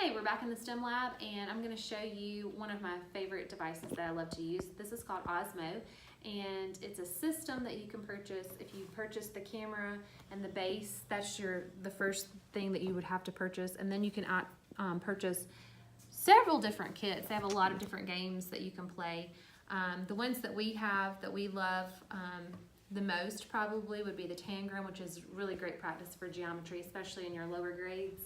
Hey, we're back in the STEM lab and I'm going to show you one of my favorite devices that I love to use. This is called Osmo, and it's a system that you can purchase. If you purchase the camera and the base, that's the first thing that you would have to purchase, and then you can purchase several different kits. They have a lot of different games that you can play. The ones that we have that we love the most probably would be the Tangram, which is really great practice for geometry, especially in your lower grades.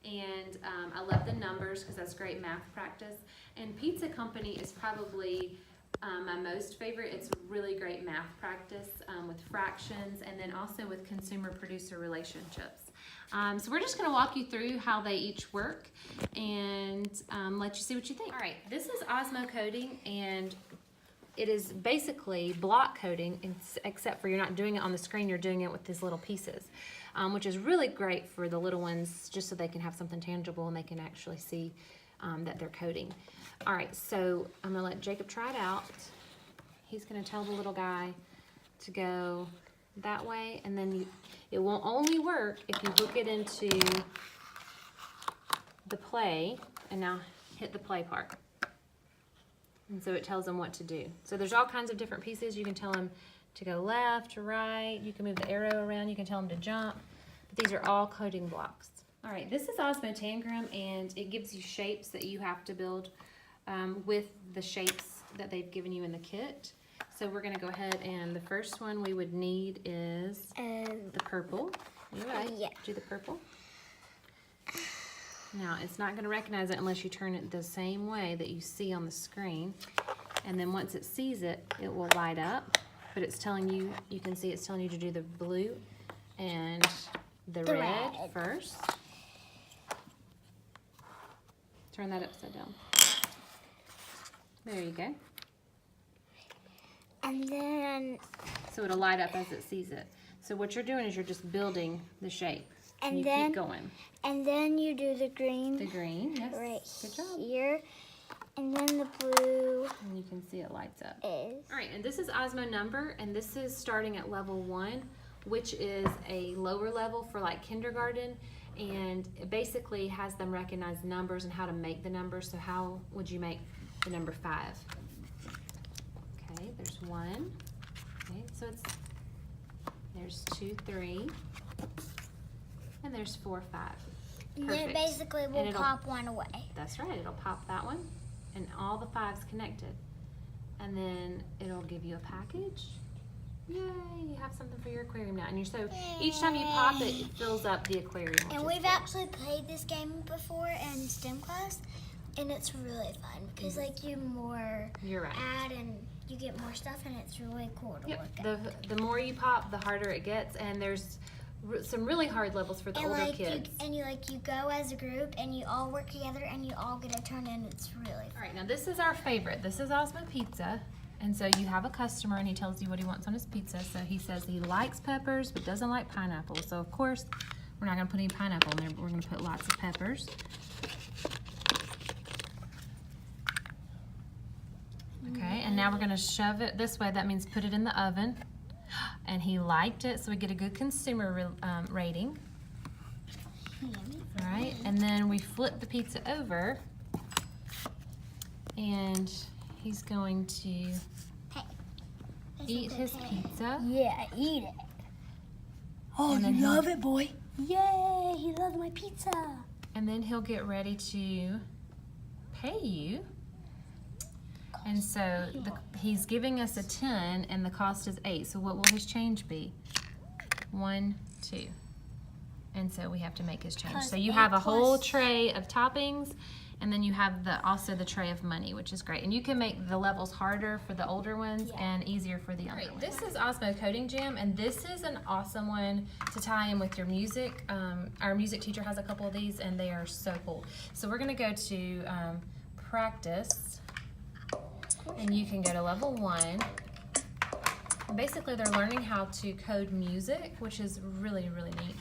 And I love the numbers because that's great math practice. And Pizza Company is probably my most favorite. It's really great math practice with fractions and then also with consumer-producer relationships. So we're just going to walk you through how they each work and let you see what you think. All right, this is Osmo Coding, and it is basically block coding, except for you're not doing it on the screen, you're doing it with these little pieces, which is really great for the little ones, just so they can have something tangible and they can actually see that they're coding. All right, so I'm gonna let Jacob try it out. He's gonna tell the little guy to go that way, and then it will only work if you hook it into the play, and now hit the play part. And so it tells them what to do. So there's all kinds of different pieces. You can tell them to go left, to right. You can move the arrow around. You can tell them to jump. But these are all coding blocks. All right, this is Osmo Tangram, and it gives you shapes that you have to build with the shapes that they've given you in the kit. So we're gonna go ahead, and the first one we would need is the purple. You're right, yeah. Do the purple. Now, it's not going to recognize it unless you turn it the same way that you see on the screen. And then once it sees it, it will light up. But it's telling you, you can see it's telling you to do the blue and the red first. Turn that upside down. There you go. And then... So it'll light up as it sees it. So what you're doing is you're just building the shape. And you keep going. And then you do the green. The green, yes. Right Good job. here. And then the blue. And you can see it lights up. All right, and this is Osmo Number, and this is starting at level 1, which is a lower level for like kindergarten, and it basically has them recognize numbers and how to make the numbers. So how would you make the number 5? Okay, there's 1. Okay, so there's 2, 3. And there's 4, 5. And then it basically will pop one away. That's right, it'll pop that one, and all the 5s connected. And then it'll give you a package. Yay, you have something for your aquarium now. And so each time you pop it, it fills up the aquarium. And we've actually played this game before in STEM class, and it's really fun because like You're right. add and you get more stuff, and it's really cool to look at. The more you pop, the harder it gets, and there's some really hard levels for the older kids. You go as a group, and you all work together, and you all get a turn, and it's really fun. All right, now this is our favorite. This is Ozma Pizza, and so you have a customer, and he tells you what he wants on his pizza. So he says he likes peppers, but doesn't like pineapple. So of course, we're not gonna put any pineapple in there, but we're gonna put lots of peppers. Okay, and now we're gonna shove it this way. That means put it in the oven. And he liked it, so we get a good consumer rating. All right, and then we flip the pizza over, and he's going to eat his pizza. Yeah, eat it. Oh, you love it, boy. Yay, he loves my pizza. And then he'll get ready to pay you. And so he's giving us a 10, and the cost is 8. So what will his change be? 1, 2. And so we have to make his change. So you have a whole tray of toppings, and then you have also the tray of money, which is great. And you can make the levels harder for the older ones and easier for the younger ones. This is Osmo Coding Jam, and this is an awesome one to tie in with your music. Our music teacher has a couple of these, and they are so cool. So we're gonna go to practice. And you can go to level 1. And basically, they're learning how to code music, which is really, really neat.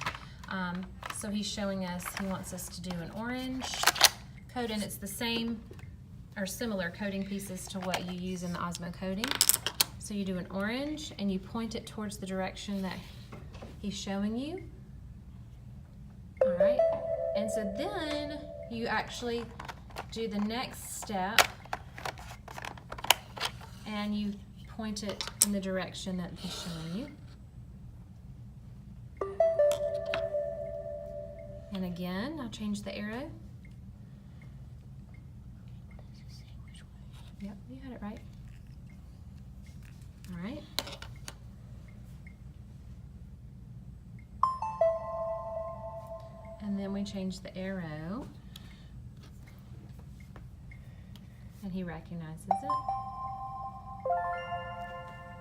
So he's showing us, he wants us to do an orange code, and it's the same or similar coding pieces to what you use in the Osmo Coding. So you do an orange, and you point it towards the direction that he's showing you. All right, and so then you actually do the next step and you point it in the direction that he's showing you. And again, I'll change the arrow. Yep, you had it right. All right. And then we change the arrow. And he recognizes it.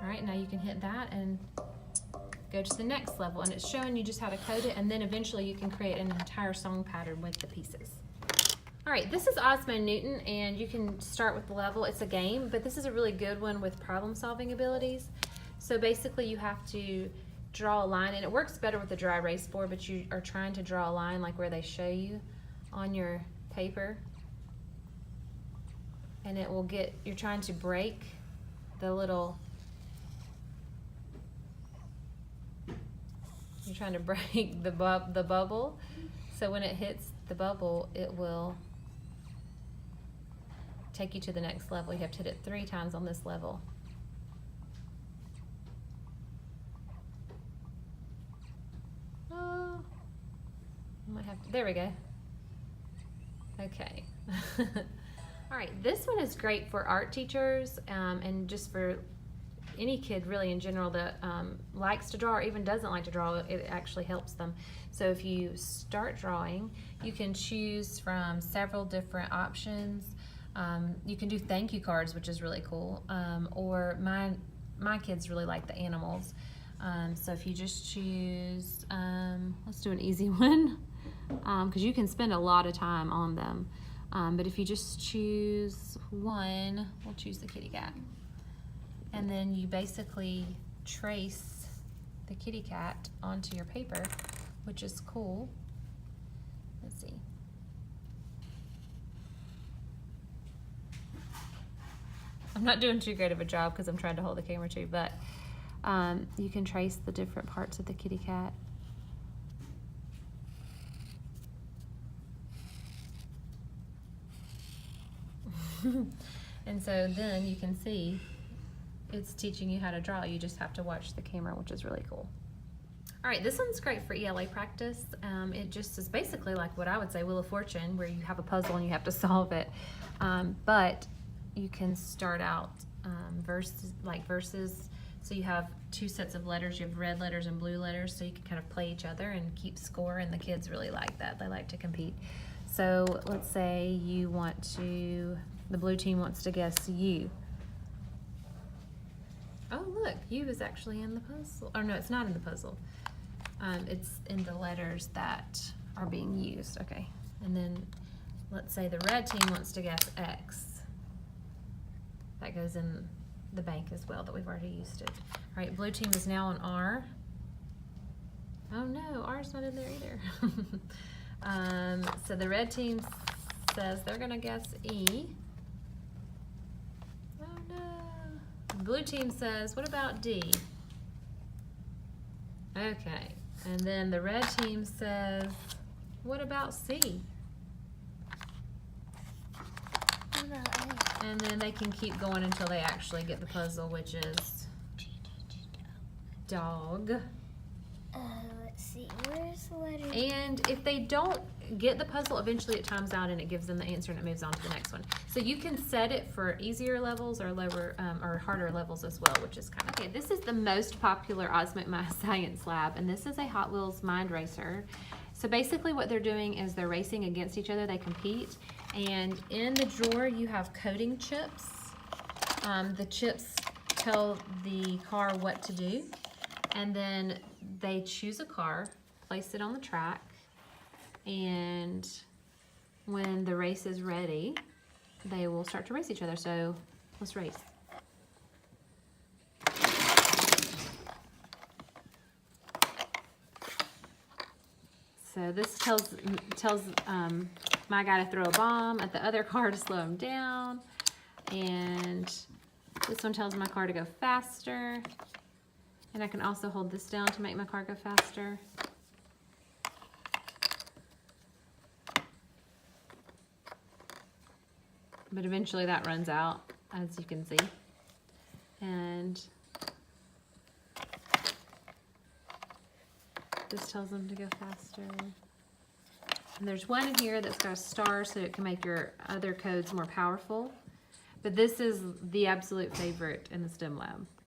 All right, now you can hit that and go to the next level, and it's showing you just how to code it, and then eventually you can create an entire song pattern with the pieces. All right, this is Osmo Newton, and you can start with the level. It's a game, but this is a really good one with problem-solving abilities. So basically you have to draw a line, and it works better with the dry erase board, but you are trying to draw a line like where they show you on your paper. And it will get, you're trying to break the little, you're trying to break the bubble. So when it hits the bubble, it will take you to the next level. You have to hit it 3 times on this level. Oh, I might have to, there we go. Okay. All right, this one is great for art teachers and just for any kid really in general that likes to draw or even doesn't like to draw. It actually helps them. So if you start drawing, you can choose from several different options. You can do thank you cards, which is really cool. Or my kids really like the animals. So if you just choose, let's do an easy one, because you can spend a lot of time on them. But if you just choose one, we'll choose the kitty cat. And then you basically trace the kitty cat onto your paper, which is cool. Let's see. I'm not doing too great of a job because I'm trying to hold the camera too, but you can trace the different parts of the kitty cat. And so then you can see it's teaching you how to draw. You just have to watch the camera, which is really cool. All right, this one's great for ELA practice. It just is basically like what I would say Wheel of Fortune, where you have a puzzle and you have to solve it. But you can start out verses. So you have 2 sets of letters. You have red letters and blue letters, so you can kind of play each other and keep score, and the kids really like that. They like to compete. So let's say you want to, the blue team wants to guess U. Oh look, U is actually in the puzzle. Oh no, it's not in the puzzle. It's in the letters that are being used. Okay, and then let's say the red team wants to guess X. That goes in the bank as well, that we've already used it. All right, blue team is now on R. Oh no, R's not in there either. So the red team says they're gonna guess E. Oh no. Blue team says, what about D? Okay, and then the red team says, what about C? What about A? And then they can keep going until they actually get the puzzle, which is dog. Let's see, where's the letter? And if they don't get the puzzle, eventually it times out and it gives them the answer and it moves on to the next one. So you can set it for easier levels or lower or harder levels as well, which is kind of okay. This is the most popular Ozma at My Science Lab, and this is a Hot Wheels Mind Racer. So basically what they're doing is they're racing against each other. They compete, and in the drawer you have coding chips. The chips tell the car what to do, and then they choose a car, place it on the track, and when the race is ready, they will start to race each other. So let's race. So this tells my guy to throw a bomb at the other car to slow him down, and this one tells my car to go faster. And I can also hold this down to make my car go faster. but eventually that runs out, as you can see. And this tells them to go faster. And there's one in here that's got a star so it can make your other codes more powerful. But this is the absolute favorite in the STEM lab.